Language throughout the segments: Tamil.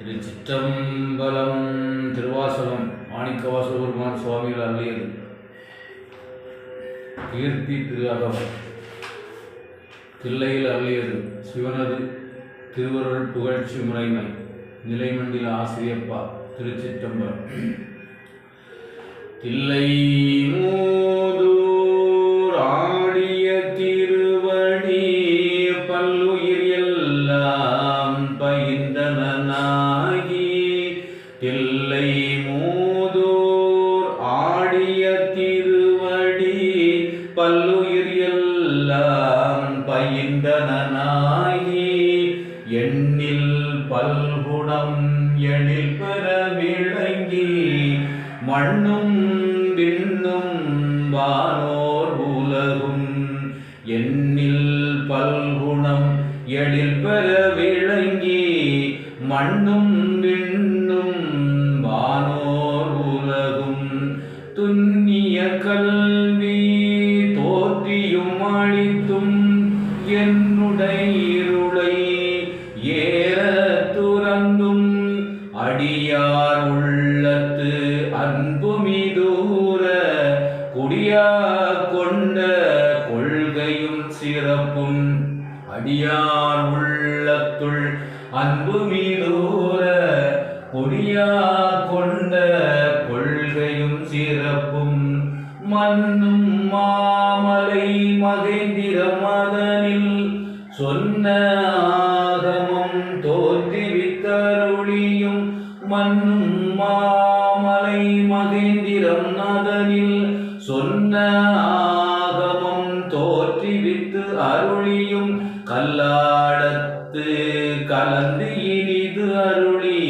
திருச்சிற்றம்பலம். திருவாசகம் மாணிக்கவாசக பெருமான் சுவாமிகள் அருளியது. கீர்த்தி திரு அகவல் தில்லையில் அருளியது. சிவனது திருவருள் புகழ்ச்சி முறைமை நிலைமண்டில ஆசிரியப்பா. திருச்சிற்றம்பலம். தில்லை மூதூர் ஆடிய திருவடி பல்லுயிர் எல்லாம் பயின்றனாகி, தில்லை மூதூர் ஆடிய திருவடி பல்லுயிர் எல்லாம் பயின்றனாகி, எண்ணில் பல்குணம் எழில் பெற விளங்கி, மண்ணும் விண்ணும் வானோர் உலகும் எண்ணில் பல்குணம் எழில் பெற விளங்கி, மண்ணும் விண்ணும் வானோர் உலகும் துன்னிய கல்வி தோற்றியும் அளித்தும், என்னுடைய இருளை ஏற துறந்தும், அடியார் உள்ளத்து அன்புமிதூர குடியா கொண்ட கொள்கையும் சிறப்பும், அடியார் உள்ளத்துள் அன்புமிதூர குடியா கொண்ட கொள்கையும் சிறப்பும், மன்னும் மாமலை மகேந்திர மதனில் சொன்ன ஆகமம் தோற்றுவித்தருளியும், மன்னும் மாமலை மகேந்திரம் நதனில் சொன்ன ஆகமம் தோற்றுவித்து அருளியும், கல்லாடத்து கலந்து இனிது அருளி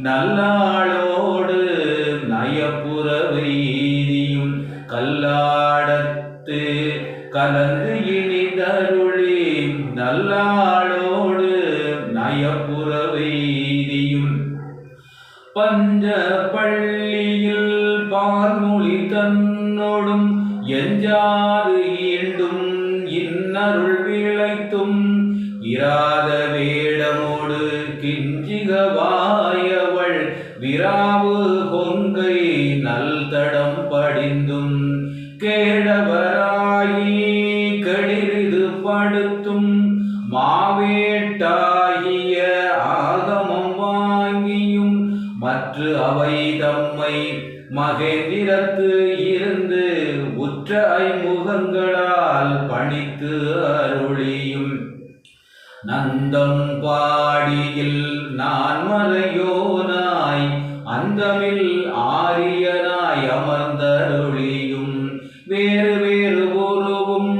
நல்லாளோடு நயப்புற வைதியும், கல்லாடத்து கலந்து இனிதருளி நல்லாளோடு நயப்புற வைதியும், பஞ்ச பள்ளியில் பார்மொழி தன்னோடும் எஞ்சாது ஈண்டும் இன்னருள் விளைத்தும், இராத வேடமோடு கிஞ்சிகவாயவள் விராவு கொங்கை நல்தடம் படிந்தும், கேழவராயி கடிரிது படுத்தும், மாவேட்டாகிய ஆகமம் வாங்கியும், மற்ற அவை தம்மை மகேந்திரத்து இருந்து உற்ற ஐமுகங்களால் பணித்து அருளியும், நந்தம் பாடியில் நான்மறையோனாய் அந்தமில் ஆரியனாய் அமர்ந்தருளியும், வேறு வேறு உருவும்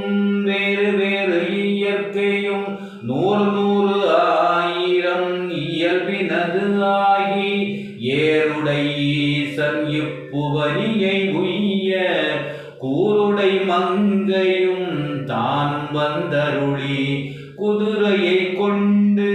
வேறு வேறு இயற்கையும் நூறு நூறு ஆயிரம் இயல்பினது ஆகி, ஏருடை ஈசன் இப்புவனியை உய்ய கூருடை மங்கையும் தானும் வந்தருளி, குதிரையை கொண்டு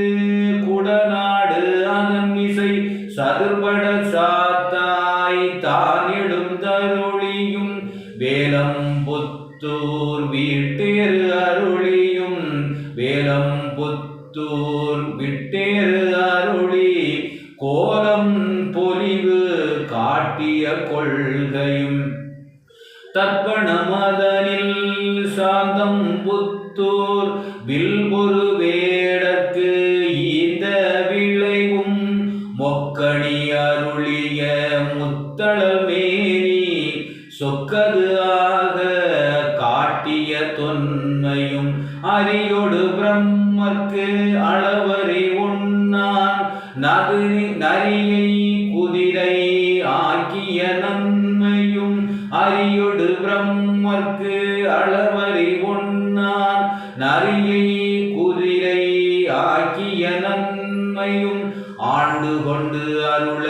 குடநாடு அதன் இசை சதுர்பட சாத்தாய் தான் எழுந்தருளியும், வேலம் புத்தூர் வீட்டேறு அருளியும், வேலம் புத்தூர் விட்டேறு அருளி, கோலம் பொலிவு காட்டிய கொள்கையும், தற்பண மதனில் சாந்தம் புத்தூர் வில்பொரு வேடற்கு ஈந்த விளைவும், மொக்கணி அருளிய முத்தளல் மேனி சொக்கது ஆக காட்டிய தொன்மையும், அரியோடு பிரம்மற்கு அளவறி உண்ணான் நரியை குதிரை ஆக்கிய நன்மையும், அரியோடு பிரம்மற்கு அளவறி உண்ணான் நரியை குதிரை ஆக்கிய நன்மையும், ஆண்டு கொண்டு அருள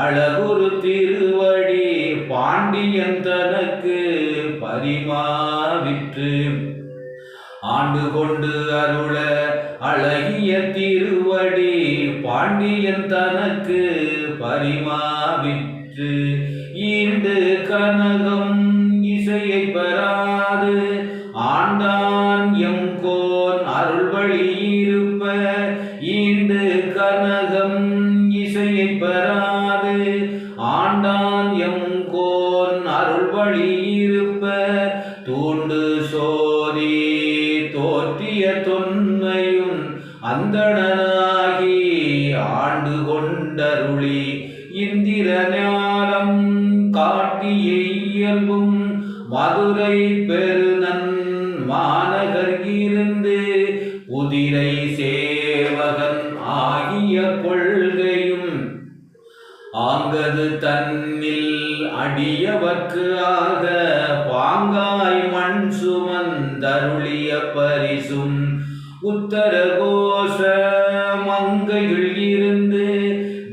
அழகுரு திருவடி பாண்டியன் தனக்கு பரிமாவிற்று, ஆண்டு கொண்டு அருள அழகிய திருவடி பாண்டியன் தனக்கு பரிமாவிற்று, ஈண்டு கனகம் இசையை பெறாது ஆண்டான் எங்கோன் அருள்வழி இருப்ப, ஈண்டு கனகம் இசை தொல்வழி இருப்ப தூண்டு சோதி தோற்றிய தொன்மையும் அந்தணனாகி ஆண்டு கொண்டருளி இந்திர ஞானம் காட்டிய இயல்பும் மதுரை பெருநன் மாநகர் இருந்து குதிரை சேவகன் ஆகிய கொள்கையும் ஆங்கது தன்னில் அடியவர்க்கு ஆக பாங்காய் மண் சுமந்தருளிய பரிசும் உத்தர கோஷ மங்கையில் இருந்து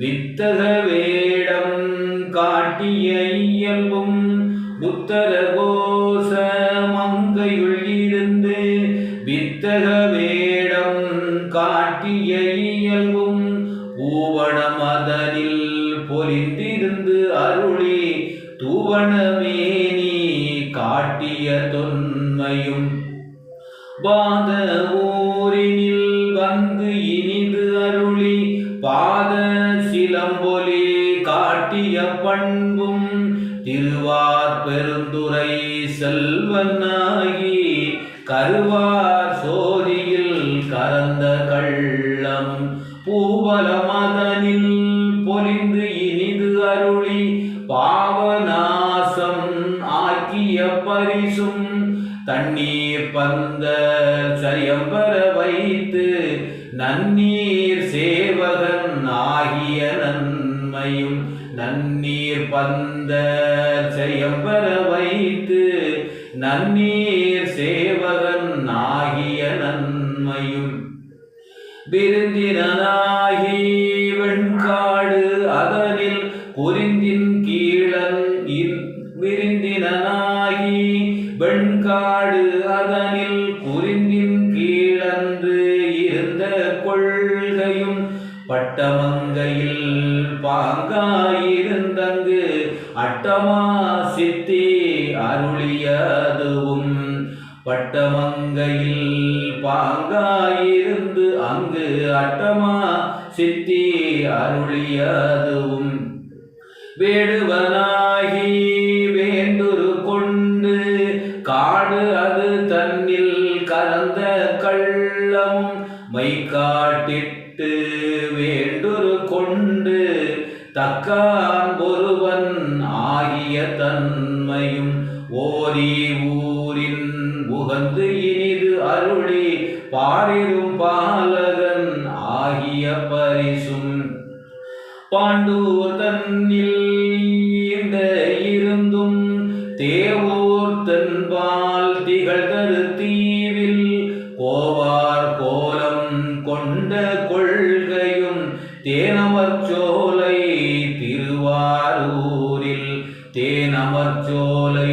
வித்தக வேடம் காட்டிய இயல்பும் உத்தர கோஷ மங்கையுள் இருந்து வித்தக வேடம் காட்டிய இயல்பும் பூவணமதனில் பொலிந்திருந்து அருளி தூவணமேனி காட்டிய தொன்மையும் பாத ஊரினில் வந்து இனிது அருளி பாத சிலம்பொலி காட்டிய பண்பும் திருவார் பெருந்துரை செல்வனாகி கருவார் சோதியில் கரந்த கள்ளம் பூவல மதனில் பொலிந்து இனிது அருளி பாவநாசம் ஆக்கிய பரிசும் தண்ணீர் பந்த சரியம்பர வைத்து நன்னீர் சேவகன் ஆகிய நன்மையும் நன்னீர் பந்த சரியம்பர வைத்து நன்னீர் சேவகன் ஆகிய நன்மையும் விருந்தினாகி வெண்காடு அதனில் குறிந்தின் கீழன் விருந்தினாகி வெண்காடு அதனில் குறிந்தின் கீழன்று இருந்த கொள்கையும் பட்டமங்கையில் பாங்காயிருந்தங்கு அட்டமா சித்தி அருளியதுவும் பட்டமங்கையில் பாங்காயிருந்து அங்கு அட்டமா சித்தி அருளியதுவும் வேடுவனாகி வேண்டுரு கொண்டு காடு அது தன்னில் கலந்த கள்ளம் மைக்காட்டிட்டு வேண்டுரு கொண்டு தக்கான் ஒருவன் ஆகிய தன்மையும் ஓரி ஊரின் உகந்து இனிது அருளி பாரிரும் பாலகன் ஆகிய பரிசும் பாண்டூர் தன்னில் இந்த இருந்தும் தேவூர் தென்பால் திகழ்தரு தீவில் கோவார் கோலம் கொண்ட கொள்கையும் தேனமர்ச்சோலை திருவாரூரில் தேனமர்ச்சோலை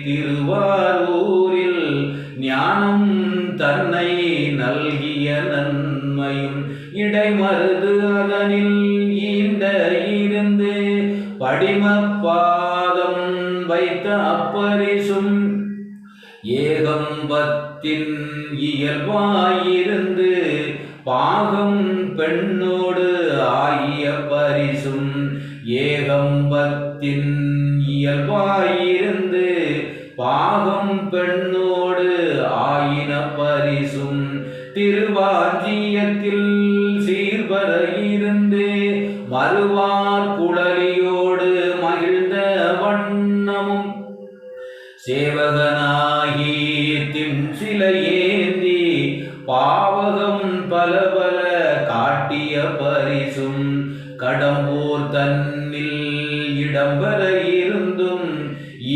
திருவாரூரில் ஞானம் தன்னை நல்கிய நன்மையும் இடைமருது அதனில் ஈண்ட இருந்து படிமப்பாதம் வைத்த அப்பரிசும் ஏகம்பத்தின் இயல்பாயிருந்து பாகம் பெண்ணோடு ஆகிய பரிசும் ஏகம்பத்தின் இயல்பாயிருந்து பாகம் பெண்ணோடு ஆயின பரிசும் திருவாஞ்சியத்தில் சீர்வர இருந்து மறுவார் குழலியோடு மகிழ்ந்த வண்ணமும் சேவகனாகி திம்சில ஏந்தி பாவகம் பல பல காட்டிய பரிசும் கடம்பூர் தன்னில் இடம்பெற இருந்தும்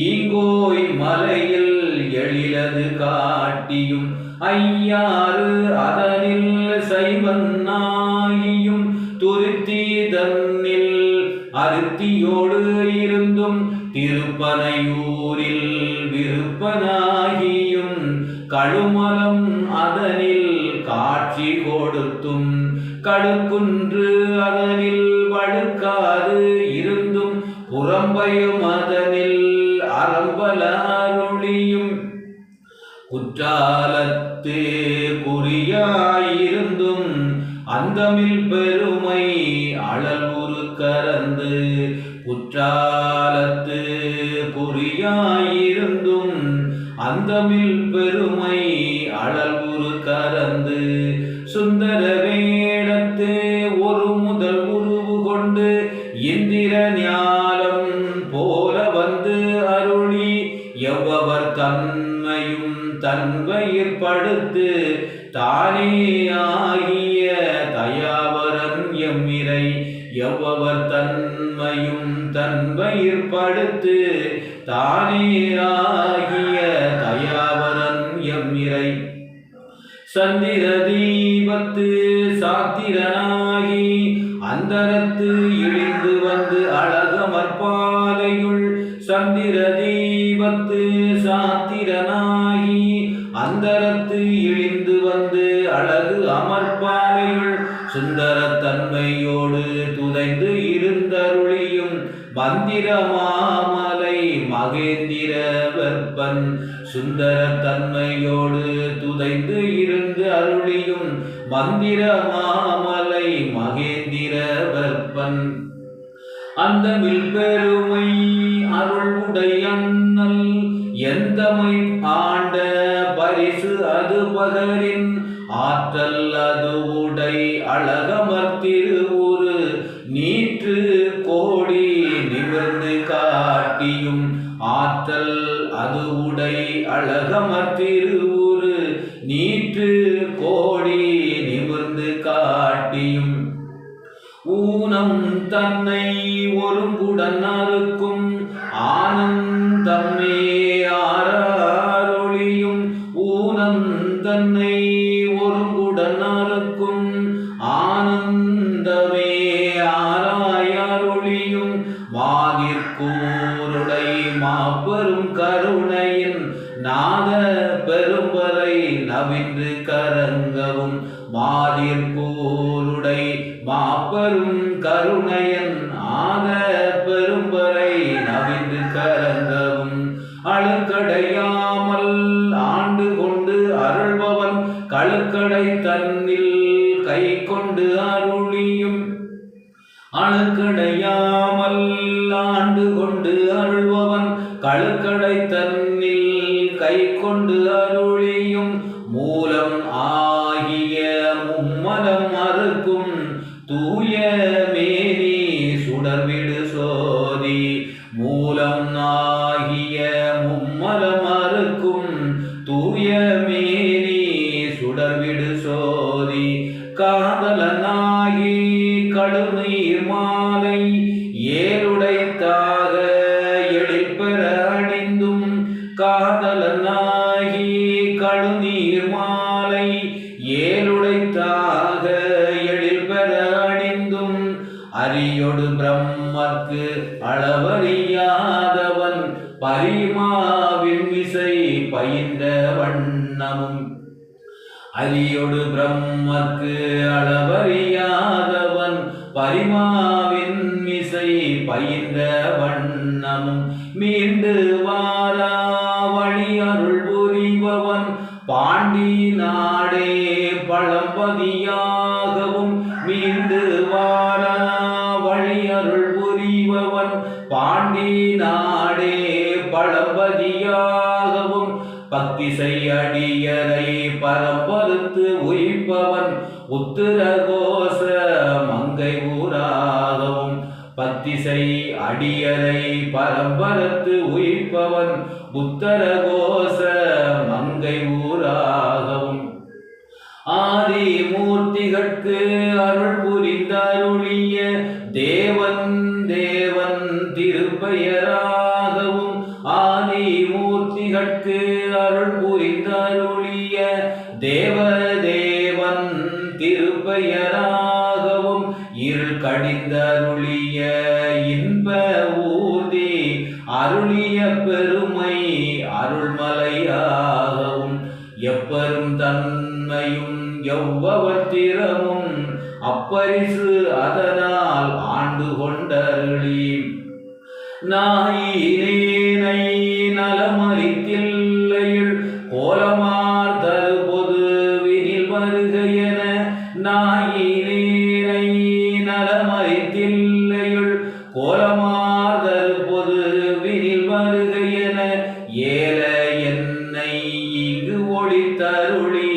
ஈங்கோய் மலையில் எழிலது காட்டியும் ஐயாறு அதனில் சைவன்னாகியும் துருத்தி தன்னில் அருத்தியோடு இருந்தும் திருப்பனையூரில் விருப்பனாகியும் கழுமலம் அதனில் காட்சி கொடுத்தும் கடுக்குன்று அதனில் வழுக்காது இருந்தும் புறம்பயம் அதனில் அறம்பல அருளியும் குற்றாலத்து குறியாயிருந்தும் அந்தமில் பெருமை அழல் உரு கரந்து குற்றாலத்து குறியாயிருந்தும் அந்தமில் பெருமை அளவுரு கறந்து சுந்தர வேடத்து ஒரு முதல் உருவு கொண்டு இந்திர ஞானம் போல வந்து அருளி எவ்வவர் தன்மையும் தன்வயிற்படுத்து தானே ஆகிய தயாவரன் எம்மிரை எவ்வவர் தன்மையும் தன்வயிற்படுத்து தானே ஆகிய தயாவரன் எம்மிரை சந்திர தீபத்து சாத்திரனாகி அந்தரத்து இழிந்து வந்து அழகமற்பாலையுள் சந்திர தீபத்து சாத்திரனாகி அந்தரத்து இழிந்து வந்து அழகு அமர்பாலையுள் சுந்தர தன்மையோடு துதைந்து இருந்தருளியும் மந்திர மாமலை மகேந்திர வெப்பன் சுந்தர தன்மையோடு துதைந்து இருந்து அருளியும் மந்திர மாமலை மகேந்திர வெப்பன் அந்தமில் பெருமை அருள் உடையண்ணல் எந்தமை ஆண்ட பரிசு அது பகரின் ஆற்றல் அது உடை அழகமர் திருவுரு நீற்று கோடி நிமிர்ந்து காட்டியும் ஆற்றல் அது உடை அழகமர் திருவுரு நீற்று கோடி நிமிர்ந்து காட்டியும் ஊனம் தன்னை ஒருங்குடன் அறுக்கும் ஆனந்தமே ஆரொளியும் ஊனம் தன்னை ஒருங்குடன் அறுக்கும் ஆனந்தமே ஆராயொளியும் மாதிற்கூருடை மாபெரும் கருணையின் நாத பெரும்பறை நவின்று கரங்கவும் மாதிற்கூருடை மாபெரும் கருணையன் ஆத பெரும்பறை நவின்று கரங்கவும் அழுக்கடையாமல் ஆண்டு கொண்டு அருள்பவன் கழுக்கடை தன்னில் கை கொண்டு அருளியும் அழுக்கடையாமல் ஆண்டு கொண்டு அருள்பவன் கழுக்கடை தன்னில் கை கொண்டு அருளியும் மூலம் ஆகிய மும்மலம் அறுக்கும் தூய மேனி சுடர்விடு சோதி மூலம் ஆகிய மும்மலம் அறுக்கும் தூய மேனி சுடர்விடு சோதி காதலனாகி கடுநீர் மாலை ஏழுடைத்தாக எழிற்பெற அணிந்தும் காதலனாகி கடுநீர் மாலை ஏழுடைத்தாக எழிற்பெற அணிந்தும் அரியொடு பிரம்மற்கு அளவறியாதவன் பரிமாவின் மிசை பயின்ற வண்ணமும் அரியொடு பிரம்மற்கு அளவறியாதவன் பரிமாவின் மிசை பயின்ற வண்ணமும் மீண்டு வாரா வழி அருள் புரிபவன் பாண்டி நாடே பழம்பதியாகவும் மீண்டு வாரா வழி அருள் புரிபவன் பாண்டி நாடே பழம்பதியாகவும் பக்திசை அடியரை பரம்பருத்து உய்ப்பவன் உத்திரகோச மங்கை ஊராகவும் பத்திசை அடியரை பரம்பரத்து உய்ப்பவன் உத்தரகோச மங்கை ஊராகவும் ஆதி மூர்த்திகட்கு அருள் புரிந்தருளிய தேவன் தேவன் திருப்பெயராகவும் ஆதி மூர்த்திகட்கு அருள் புரிந்தருளிய தேவ தேவன் திருப்பெயராகவும் இருள் கடிந்தருளிய இன்ப ஊர்தி அருளிய பெருமை அருள்மலையாகவும் எப்பெரும் தன்மையும் எவ்வவர் திறமும் அப்பரிசு அதனால் ஆண்டு கொண்டருளி நாயினேனை நலமறித்தில்லையுள் கோலமார் தரு பொதுவினில் வருகையென நாயினேனை நலமறித்தில்லையுள் கோலமார் தரு பொதுவினில் வருக வருகையென ஏல என்னை இங்கு ஒளித்தருளி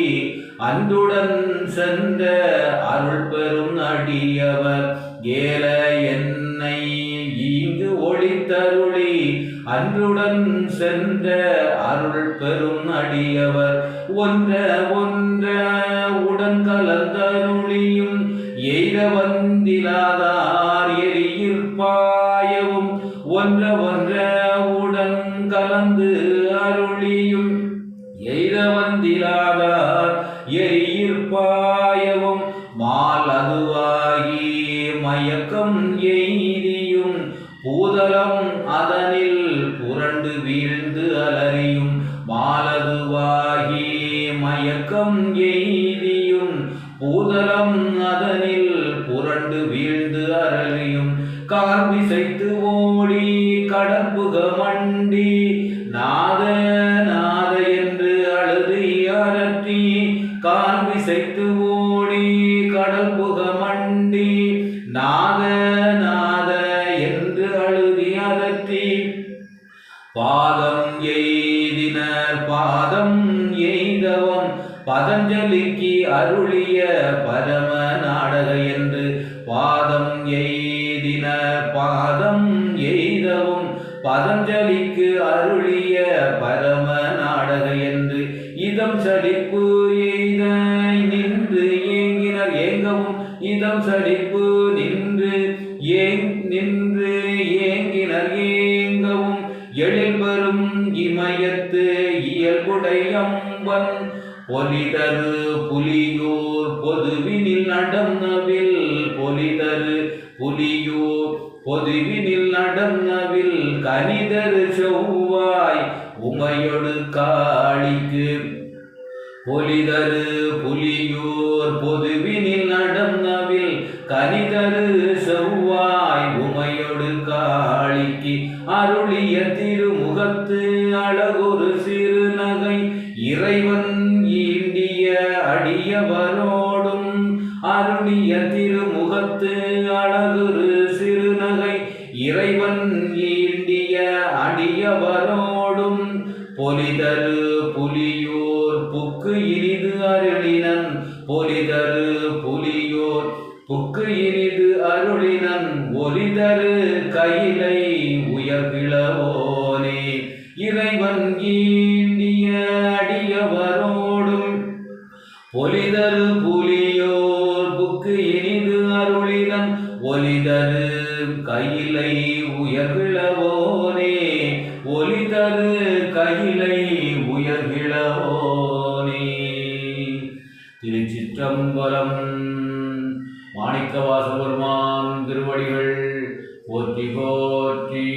அன்புடன் சென்ற அருள் பெரும் அடியவர் ஏல என்னை இங்கு ஒளித்தருளி அன்புடன் சென்ற அருள் பெரும் அடியவர் ஒன்ற ஒன்ற உடன் கலந்தருளியும் எய்த வந்திலாதார் எரியிற் பாயவும் ஒன்ற ஒன்ற உடன் கலந்து அருளியும் எய்த வந்திலாதார் எரியிற் பாயவும் மால் அதுவாகி மயக்கம் எய்தியும் பூதலம் அதனில் புரண்டு வீழ்ந்து அலறியும் மாலதுவாகி மயக்கம் எய்தியும் பூதலம் அதனில் புரண்டு வீழ்ந்து அலறியும் கார்மிசைத்து ஓடி கடற்புக மண்டி நாத நாத என்று அழுது அரற்றி கார்மிசைத்து ஓடி கடற்புக மண்டி நாத நாத என்று அழுதி அதற்றி பாதம் எய்தினர் பாதம் எய்தவம் பதஞ்சலிக்கு அருளிய பரம நாடக என்று பாதம் எய்தினர் பாதம் எய்தவும் பதஞ்சலிக்கு அருளிய பரம நாடக என்று இதம் சலிப்பு எய்த நின்று ஏங்கினர் ஏங்கவும் இதம் சலிப்பு நின்று ஏங்கினர் ஏங்கவும் எழில் பெறும் இமயத்து இயல்புடையம்பன் பொலிதரு புலியூர் பொதுவினில் நடந்தவில் பொலிதரு புலியூர் பொதுவினில் நடந்தவில் கனிதரு செவ்வாய் உமையொடு காளிக்கு பொலிதரு புலியூர் பொதுவினில் நடந்தவில் கனிதரு செவ்வாய் உமையொடு காளிக்கு அருளிய திருமுகத்து அழகொரு சிறுநகை இறைவன் ஈண்டிய அடியவரோடும் அருளிய திருமுகத்து அழகொரு சிறுநகை இறைவன் ஈண்டிய அடியவரோடும் பொலிதரு புலியோர் புக்கு இனிது அருளினன் பொலிதரு புலியோர் புக்கு இனிது அருளினன் ஒலிதரு கையிலை உயர்கிழவோனே இறைவன் ஈண்டிய அடியவரோடும் பொலிதரு புலியோர் புக்கு இனிது அருளினன் ஒலிதரு கையிலை உயர்கிழவோனே ஒலிதரு கையிலை உயர்கிழவோனே. திருச்சிற்றம்பலம். மாணிக்கவாசகபெருமான் திருவடிகள் போற்றி போற்றி.